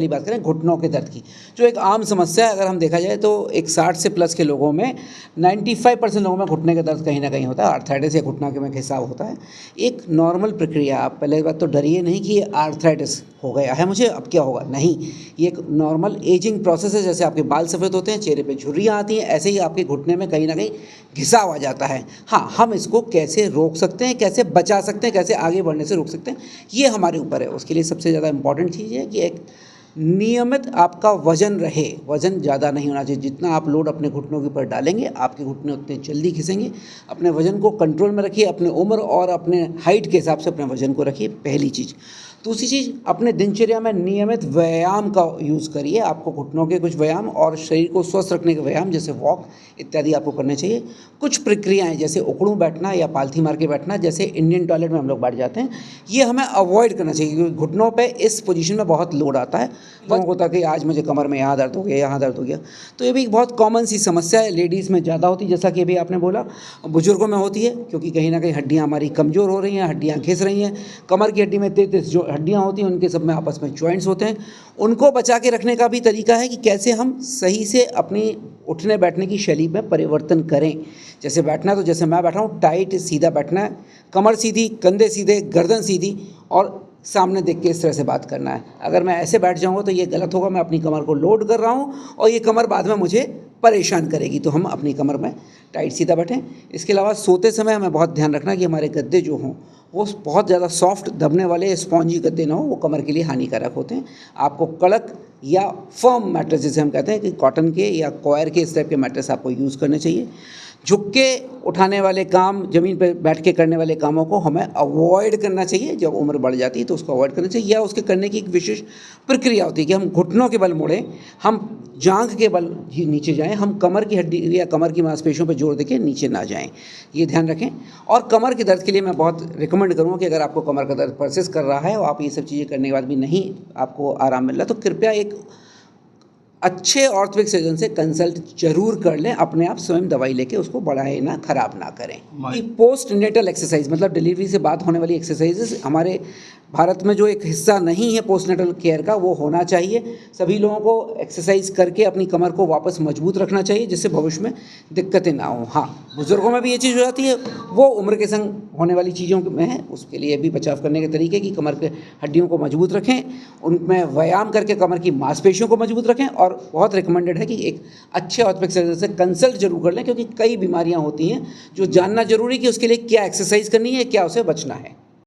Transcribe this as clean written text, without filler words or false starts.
बात करें घुटनों के दर्द की, जो एक आम समस्या है, अगर हम देखा जाए तो एक 60 से प्लस के लोगों में 95% लोगों में घुटने का दर्द कहीं ना कहीं होता है, आर्थराइटिस या घुटना के में खिंचाव होता है। एक नॉर्मल प्रक्रिया, आप पहले बात तो डरिए नहीं कि ये आर्थराइटिस हो गया है मुझे, अब क्या होगा, नहीं, ये एक नॉर्मल एजिंग प्रोसेस है। जैसे आपके बाल सफ़ेद होते हैं, चेहरे पे झुर्रियाँ आती हैं, ऐसे ही आपके घुटने में कहीं ना कहीं घिसाव आ जाता है। हाँ, हम इसको कैसे रोक सकते हैं, कैसे बचा सकते हैं, कैसे आगे बढ़ने से रोक सकते हैं, ये हमारे ऊपर है। उसके लिए सबसे ज़्यादा इंपॉर्टेंट चीज़ है कि एक नियमित आपका वजन रहे। वजन ज़्यादा नहीं होना चाहिए। जितना आप लोड अपने घुटनों के ऊपर डालेंगे, आपके घुटने उतने जल्दी खिसेंगे। अपने वजन को कंट्रोल में रखिए, अपने उम्र और अपने हाइट के हिसाब से अपने वजन को रखिए, पहली चीज़। दूसरी चीज़, अपने दिनचर्या में नियमित व्यायाम का यूज़ करिए। आपको घुटनों के कुछ व्यायाम और शरीर को स्वस्थ रखने के व्यायाम जैसे वॉक इत्यादि आपको करने चाहिए। कुछ प्रक्रियाएं जैसे उकड़ू बैठना या पालथी मार के बैठना, जैसे इंडियन टॉयलेट में हम लोग बैठ जाते हैं, ये हमें अवॉइड करना चाहिए, क्योंकि घुटनों पे इस पोजीशन में बहुत लोड आता है। लोगों को होता है कि आज मुझे कमर में यहाँ दर्द हो गया, यहाँ दर्द हो गया, तो ये भी एक बहुत कॉमन सी समस्या है। लेडीज़ में ज़्यादा होती है, जैसा कि अभी आपने बोला, बुजुर्गों में होती है, क्योंकि कहीं ना कहीं हड्डियाँ हमारी कमज़ोर हो रही हैं, हड्डियाँ घिस रही हैं। कमर की हड्डी में 33 जो हड्डियाँ होती हैं, उनके सब में आपस में जॉइंट्स होते हैं। उनको बचा के रखने का भी तरीका है कि कैसे हम सही से अपनी उठने बैठने की शैली में परिवर्तन करें। जैसे बैठना, तो जैसे मैं बैठा हूँ, टाइट सीधा बैठना है, कमर सीधी, कंधे सीधे, गर्दन सीधी, और सामने देख के इस तरह से बात करना है। अगर मैं ऐसे बैठ जाऊँगा तो ये गलत होगा, मैं अपनी कमर को लोड कर रहा हूँ और ये कमर बाद में मुझे परेशान करेगी। तो हम अपनी कमर में टाइट सीधा बैठें। इसके अलावा सोते समय हमें बहुत ध्यान रखना कि हमारे गद्दे जो हों वो बहुत ज़्यादा सॉफ्ट दबने वाले स्पॉन्जी गद्दे ना हो, वो कमर के लिए हानिकारक होते हैं। आपको कड़क या फर्म मैट्रेस, जैसे हम कहते हैं कि कॉटन के या कॉयर के, इस टाइप के मैट्रेस आपको यूज़ करने चाहिए। झुक के उठाने वाले काम, ज़मीन पर बैठ के करने वाले कामों को हमें अवॉइड करना चाहिए। जब उम्र बढ़ जाती है तो उसको अवॉइड करना चाहिए, या उसके करने की एक विशेष प्रक्रिया होती है कि हम घुटनों के बल मुड़ें, हम जांघ के बल ही नीचे जाएं, हम कमर की हड्डी या कमर की मांसपेशियों पर जोर देके नीचे ना जाएं, ये ध्यान रखें। और कमर के दर्द के लिए मैं बहुत रिकमेंड करूँगा कि अगर आपको कमर का दर्द परसिस्ट कर रहा है और आप ये सब चीज़ें करने के बाद भी नहीं आपको आराम मिल रहा, तो कृपया एक अच्छे ऑर्थोपेडिक सर्जन से कंसल्ट जरूर कर लें। अपने आप स्वयं दवाई लेके उसको बढ़ाए ना, खराब ना करें। पोस्ट नेटल एक्सरसाइज, मतलब डिलीवरी से बाद होने वाली एक्सरसाइजेस हमारे भारत में जो एक हिस्सा नहीं है पोस्ट नेटल केयर का, वो होना चाहिए। सभी लोगों को एक्सरसाइज करके अपनी कमर को वापस मजबूत रखना चाहिए, जिससे भविष्य में दिक्कतें ना हो। हाँ, बुजुर्गों में भी ये चीज़ हो जाती है, वो उम्र के संग होने वाली चीज़ों में है। उसके लिए भी बचाव करने के तरीके कि कमर के हड्डियों को मजबूत रखें, उनमें व्यायाम करके कमर की मांसपेशियों को मजबूत रखें। और बहुत रिकमेंडेड है कि एक अच्छे ऑर्थोपेडिक सर्जन से कंसल्ट जरूर कर लें, क्योंकि कई बीमारियां होती हैं जो जानना जरूरी कि उसके लिए क्या एक्सरसाइज करनी है, क्या उसे बचना है।